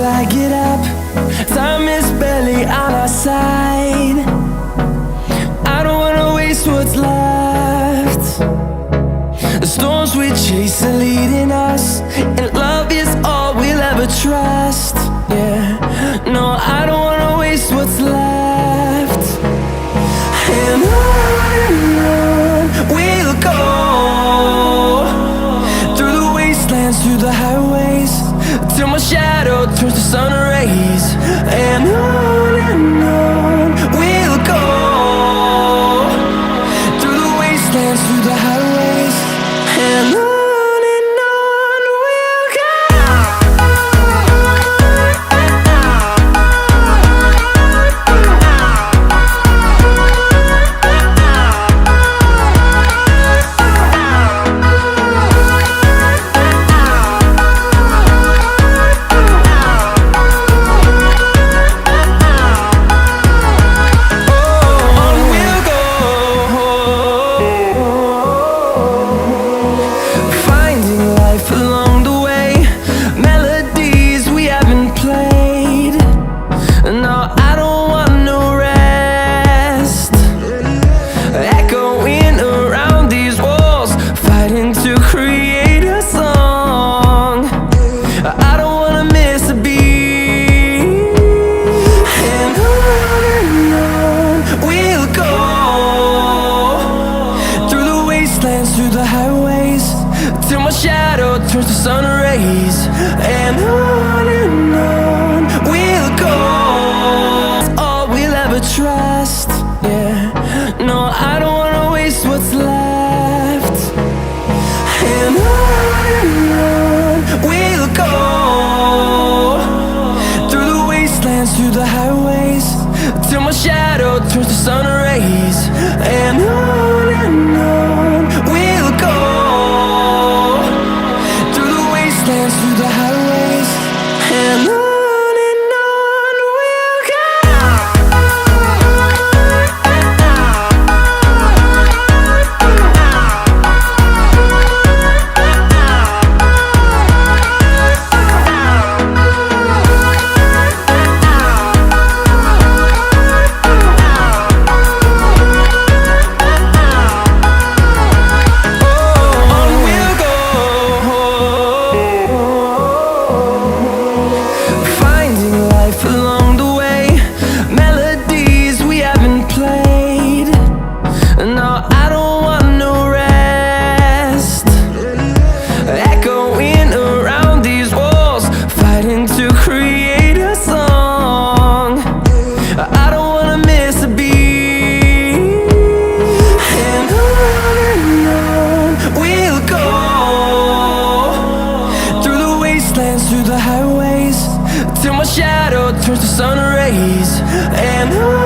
I get up. Time is barely on our side. I don't wanna waste what's left. The storms we chase are leading us, and love is all we'll ever trust. Yeah, no, I don't wanna waste what's left. And on we'll go, through the wastelands, through the highways, till my shadow turns to sun rays. And on we'll go, through the wastelands, through the highways, and on. Through the highways, till my shadow turns to sun rays. And on we'll go. It's all we'll ever trust. Yeah, no, I don't wanna waste what's left. And on we'll go, through the wastelands, through the highways, till my shadow turns to sun rays. And on we'll go, through the wastelands, through the highways, and on. Through the highways, till my shadow turns to sun rays. And on